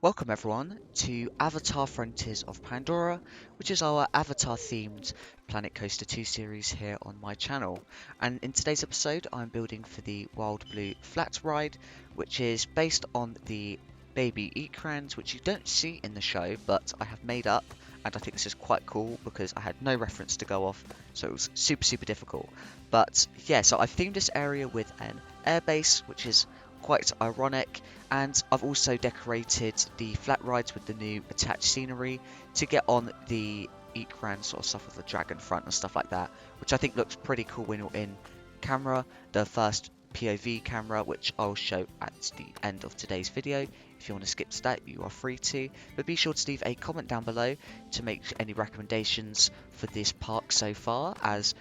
Welcome everyone to Avatar Frontiers of Pandora, which is our Avatar themed Planet Coaster 2 series here on my channel. And in today's episode, I'm building for the Wild Blue Flat Ride, which is based on the baby Ekrans, which you don't see in the show, but I have made up. And I think this is quite cool because I had no reference to go off, so it was super difficult. But yeah, so I've themed this area with an airbase, which is quite ironic, and I've also decorated the flat rides with the new attached scenery to get on the Ekran sort of stuff with the dragon front and stuff like that, which I think looks pretty cool when you're in camera, the first POV camera, which I'll show at the end of today's video. If you want to skip to that, you are free to, but be sure to leave a comment down below to make any recommendations for this park so far, as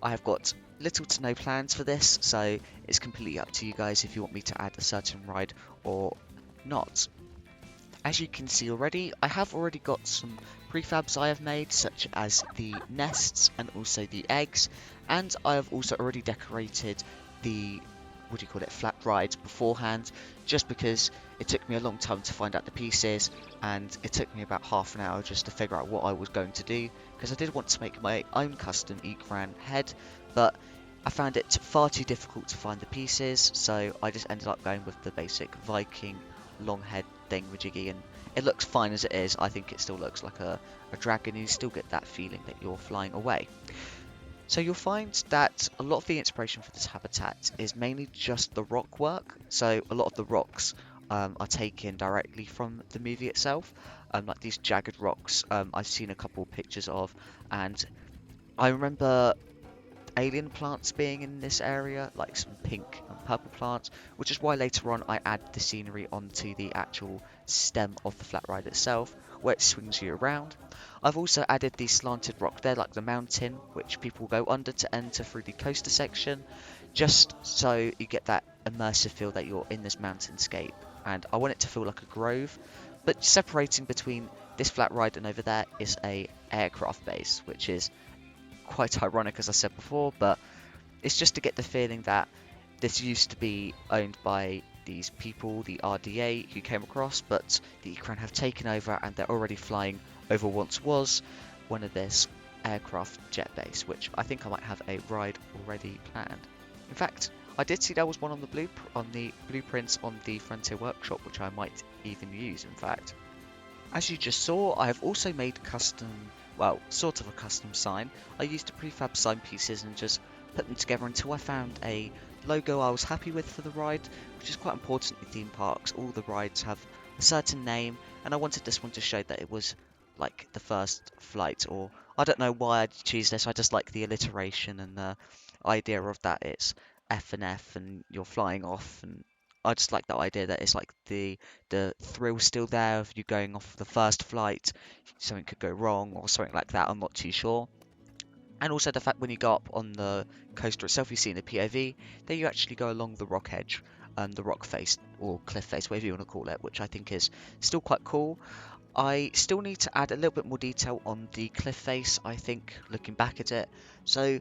I have got little to no plans for this, so it's completely up to you guys if you want me to add a certain ride or not. As you can see already, I have already got some prefabs I have made, such as the nests and also the eggs, and I have also already decorated the flat rides beforehand, just because it took me a long time to find out the pieces, and it took me about half an hour just to figure out what I was going to do, because I did want to make my own custom Ekran head, but I found it far too difficult to find the pieces, so I just ended up going with the basic Viking long head thingamajiggy, and it looks fine as it is. I think it still looks like a dragon, and you still get that feeling that you're flying away. So you'll find that a lot of the inspiration for this habitat is mainly just the rock work. So a lot of the rocks are taken directly from the movie itself, like these jagged rocks. I've seen a couple pictures of, and I remember alien plants being in this area, like some pink and purple plants, which is why later on I add the scenery onto the actual stem of the flat ride itself, where it swings you around. I've also added the slanted rock there, like the mountain, which people go under to enter through the coaster section, just so you get that immersive feel that you're in this mountainscape. And I want it to feel like a grove, but separating between this flat ride and over there is a aircraft base, which is quite ironic, as I said before, but it's just to get the feeling that this used to be owned by these people, the RDA, who came across, but the Ekran have taken over and they're already flying over once was one of this aircraft jet base, which I think I might have a ride already planned. In fact, I did see there was one on the blueprints on the Frontier Workshop, which I might even use, in fact. As you just saw, I have also made sort of a custom sign. I used the prefab sign pieces and just put them together until I found a logo I was happy with for the ride, which is quite important in theme parks. All the rides have a certain name, and I wanted this one to show that it was like the first flight, or I don't know why I'd choose this, I just like the alliteration and the idea of that it's F and F and you're flying off, and I just like that idea that it's like the thrill still there of you going off the first flight. Something could go wrong or something like that, I'm not too sure. And also the fact when you go up on the coaster itself, you see in the POV, that you actually go along the rock edge, the rock face or cliff face, whatever you want to call it, which I think is still quite cool. I still need to add a little bit more detail on the cliff face, I think, looking back at it. So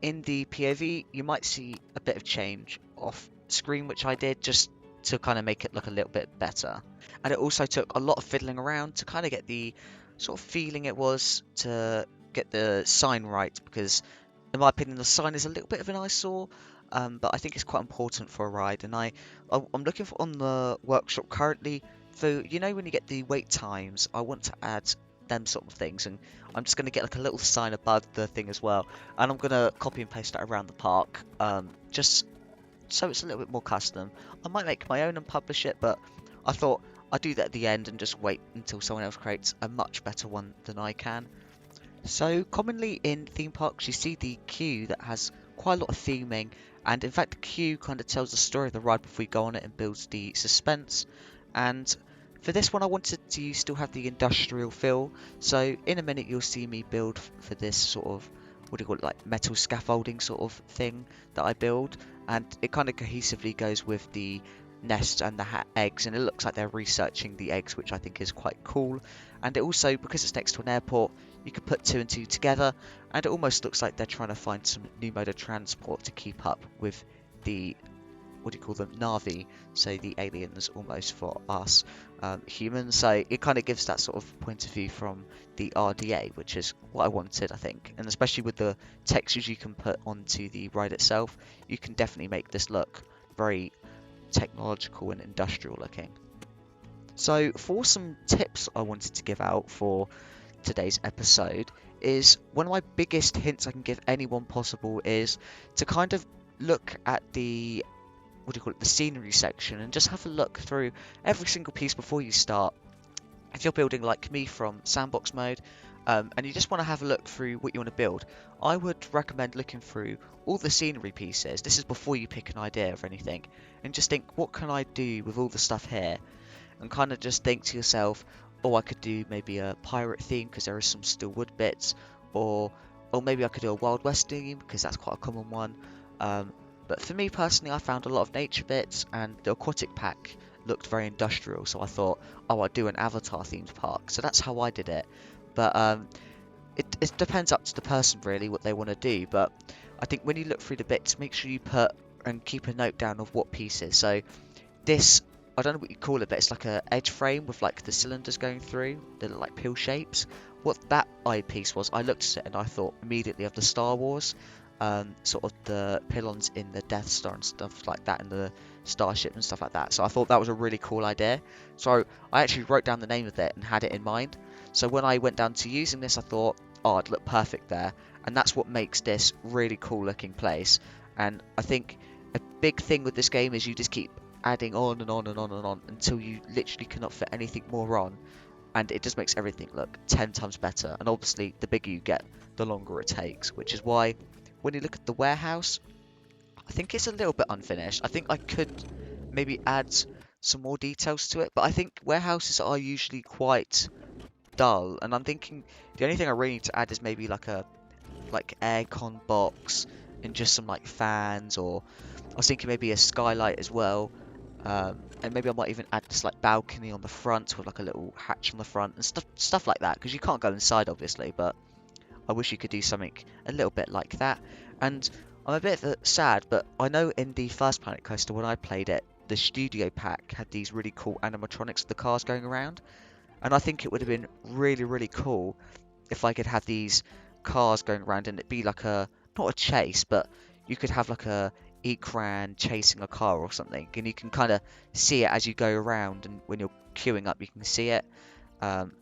in the POV, you might see a bit of change off screen, which I did just to kind of make it look a little bit better. And it also took a lot of fiddling around to kind of get the sort of feeling it was to get the sign right, because in my opinion the sign is a little bit of an eyesore, but I think it's quite important for a ride, and I'm looking for on the workshop currently for, you know, when you get the wait times, I want to add them sort of things, and I'm just going to get like a little sign above the thing as well, and I'm going to copy and paste that around the park, just so it's a little bit more custom. I might make my own and publish it, but I thought I'd do that at the end and just wait until someone else creates a much better one than I can. So commonly in theme parks you see the queue that has quite a lot of theming, and in fact the queue kind of tells the story of the ride before you go on it and builds the suspense. And for this one I wanted to still have the industrial feel, so in a minute you'll see me build for this sort of, what do you call it, like metal scaffolding sort of thing that I build, and it kind of cohesively goes with the nests and the eggs, and it looks like they're researching the eggs, which I think is quite cool. And it also, because it's next to an airport, you can put two and two together, and it almost looks like they're trying to find some new mode of transport to keep up with the what do you call them, Na'vi, so the aliens almost for us humans. So it kind of gives that sort of point of view from the RDA, which is what I wanted, I think. And especially with the textures you can put onto the ride itself, you can definitely make this look very technological and industrial looking. So for some tips I wanted to give out for today's episode, is one of my biggest hints I can give anyone possible is to kind of look at the, what do you call it, the scenery section, and just have a look through every single piece before you start. If you're building like me from sandbox mode, and you just want to have a look through what you want to build, I would recommend looking through all the scenery pieces. This is before you pick an idea of anything, and just think, what can I do with all the stuff here? And kind of just think to yourself, oh, I could do maybe a pirate theme because there is some still wood bits, or maybe I could do a Wild West theme because that's quite a common one. But for me personally, I found a lot of nature bits, and the aquatic pack looked very industrial, so I thought, oh, I'd do an Avatar themed park. So that's how I did it. But it depends up to the person really what they want to do. But I think when you look through the bits, make sure you put and keep a note down of what pieces. So this, I don't know what you call it, but it's like a edge frame with like the cylinders going through, the like pill shapes. What that eyepiece was, I looked at it and I thought immediately of the Star Wars, sort of the pylons in the Death Star and stuff like that, and the starship and stuff like that. So I thought that was a really cool idea. So I actually wrote down the name of it and had it in mind. So when I went down to using this, I thought, oh, it'd look perfect there. And that's what makes this really cool looking place. And I think a big thing with this game is you just keep adding on and on and on and on until you literally cannot fit anything more on, and it just makes everything look 10 times better. And obviously the bigger you get, the longer it takes, which is why when you look at the warehouse, I think it's a little bit unfinished. I think I could maybe add some more details to it, but I think warehouses are usually quite dull, and I'm thinking the only thing I really need to add is maybe like a aircon box and just some like fans, or I was thinking maybe a skylight as well. And maybe I might even add this like balcony on the front with like a little hatch on the front and stuff like that, because you can't go inside obviously, but I wish you could do something a little bit like that. And I'm a bit sad, but I know in the first Planet Coaster when I played it, the studio pack had these really cool animatronics of the cars going around, and I think it would have been really, really cool if I could have these cars going around and it'd be like a, not a chase, but you could have like a Ekran chasing a car or something, and you can kind of see it as you go around, and when you're queuing up you can see it. And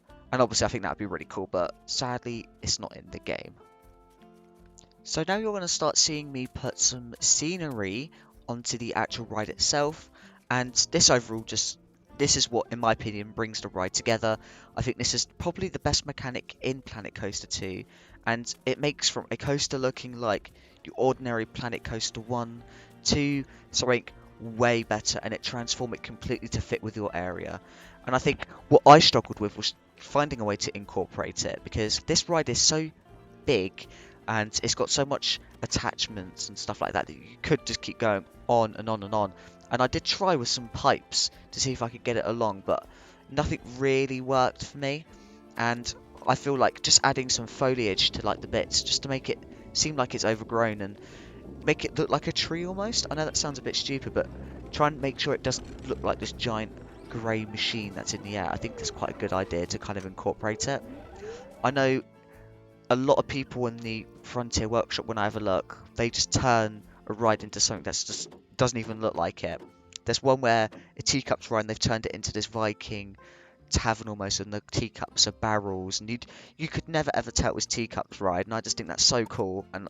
obviously I think that would be really cool, but sadly it's not in the game. So now you're going to start seeing me put some scenery onto the actual ride itself, and this overall this is what, in my opinion, brings the ride together. I think this is probably the best mechanic in Planet Coaster 2, and it makes from a coaster looking like your ordinary Planet Coaster 1 to something way better, and it transforms it completely to fit with your area. And I think what I struggled with was finding a way to incorporate it, because this ride is so big and it's got so much attachments and stuff like that that you could just keep going on and on and on. And I did try with some pipes to see if I could get it along, but nothing really worked for me. And I feel like just adding some foliage to like the bits, just to make it seem like it's overgrown and make it look like a tree almost. I know that sounds a bit stupid, but try and make sure it doesn't look like this giant grey machine that's in the air. I think that's quite a good idea to kind of incorporate it. I know a lot of people in the Frontier Workshop, when I have a look, they just turn a ride into something that's just doesn't even look like it. There's one where a teacups ride and they've turned it into this Viking tavern almost, and the teacups are barrels, and you could never ever tell it was teacups ride, and I just think that's so cool. And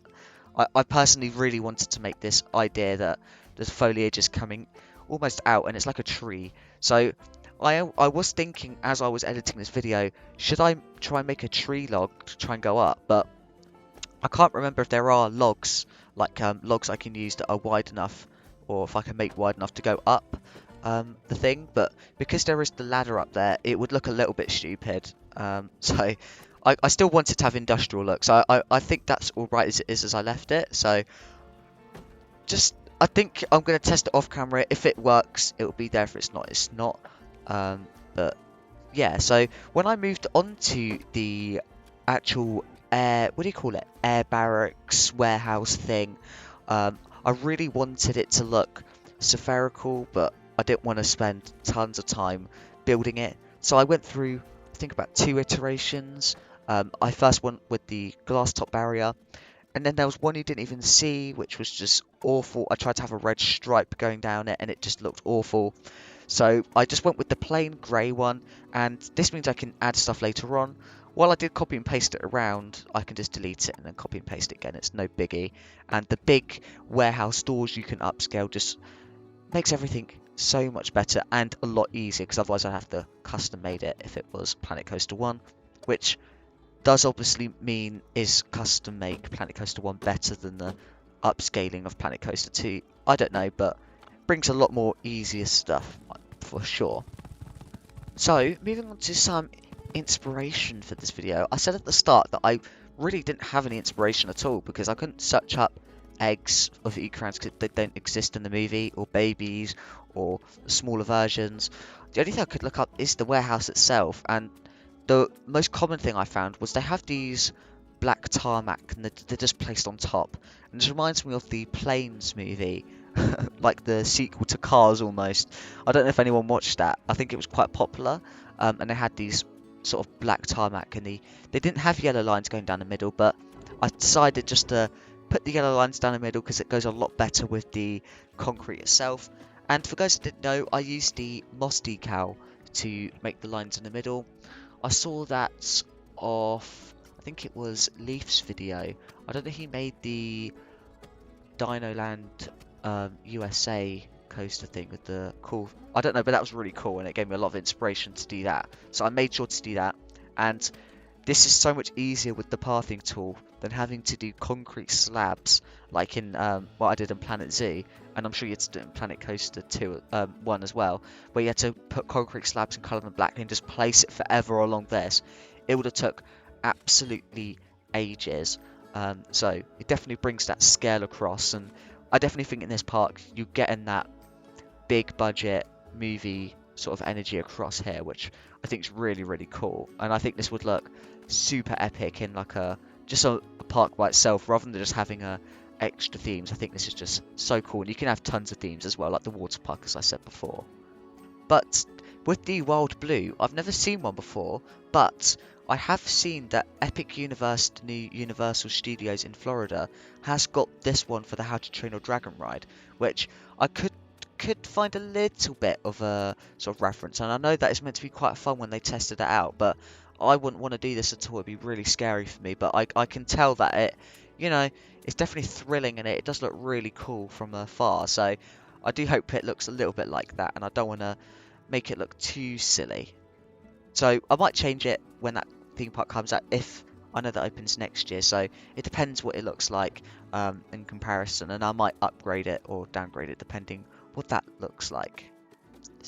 I personally really wanted to make this idea that the foliage is coming almost out and it's like a tree. So I was thinking as I was editing this video, should I try and make a tree log to try and go up? But I can't remember if there are logs, like logs I can use that are wide enough, or if I can make wide enough to go up the thing. But because there is the ladder up there, it would look a little bit stupid. So I still want it to have industrial look. So I think that's all right as it is as I left it. So I think I'm going to test it off camera. If it works, it will be there. If it's not, it's not. But yeah, so when I moved on to the actual air, what do you call it? Air barracks warehouse thing. I really wanted it to look spherical, but I didn't want to spend tons of time building it. So I went through, I think, about 2 iterations. I first went with the glass top barrier, and then there was one you didn't even see, which was just awful. I tried to have a red stripe going down it, and it just looked awful. So I just went with the plain grey one, and this means I can add stuff later on. While I did copy and paste it around, I can just delete it and then copy and paste it again. It's no biggie. And the big warehouse doors you can upscale just makes everything so much better and a lot easier, because otherwise I'd have to custom made it if it was Planet Coaster 1, which does obviously mean is custom make Planet Coaster 1 better than the upscaling of Planet Coaster 2? I don't know, but brings a lot more easier stuff for sure. So, moving on to some inspiration for this video. I said at the start that I really didn't have any inspiration at all because I couldn't search up eggs of Ekrans because they don't exist in the movie, or babies, or smaller versions. The only thing I could look up is the warehouse itself, and the most common thing I found was they have these black tarmac and they're just placed on top. And this reminds me of the Planes movie, like the sequel to Cars almost. I don't know if anyone watched that. I think it was quite popular. And they had these sort of black tarmac, and they didn't have yellow lines going down the middle, but I decided just to put the yellow lines down the middle because it goes a lot better with the concrete itself. And for those that didn't know, I used the moss decal to make the lines in the middle. I saw that off, I think it was Leaf's video. I don't know, he made the Dino Land USA coaster thing with the cool, I don't know, but that was really cool and it gave me a lot of inspiration to do that. So I made sure to do that, and this is so much easier with the pathing tool than having to do concrete slabs like in what I did in Planet Zoo, and I'm sure you had to do it in Planet Coaster 2, 1 as well, where you had to put concrete slabs and colour them black and just place it forever along this. It would have took absolutely ages. So it definitely brings that scale across, and I definitely think in this park you're getting that big budget movie sort of energy across here, which I think is really, really cool. And I think this would look super epic in like a park by itself, rather than just having extra themes. I think this is just so cool, and you can have tons of themes as well, like the water park, as I said before. But with the Wild Blue, I've never seen one before, but I have seen that Epic Universe, the new Universal Studios in Florida, has got this one for the How to Train Your Dragon ride, which I could find a little bit of a sort of reference, and I know that it's meant to be quite fun when they tested it out, but I wouldn't want to do this at all. It'd be really scary for me, but I can tell that it's definitely thrilling, and it does look really cool from afar, so I do hope it looks a little bit like that, and I don't want to make it look too silly. So I might change it when that theme park comes out, if I know that opens next year. So it depends what it looks like in comparison, and I might upgrade it or downgrade it depending what that looks like.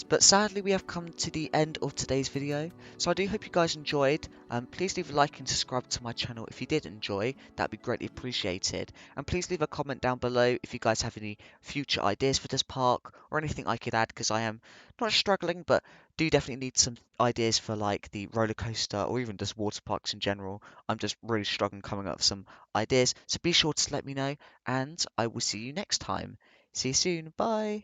But sadly, we have come to the end of today's video, so I do hope you guys enjoyed. Please leave a like and subscribe to my channel if you did enjoy, that'd be greatly appreciated. And please leave a comment down below if you guys have any future ideas for this park, or anything I could add, because I am not struggling, but do definitely need some ideas for like the roller coaster, or even just water parks in general. I'm just really struggling coming up with some ideas, so be sure to let me know, and I will see you next time. See you soon, bye!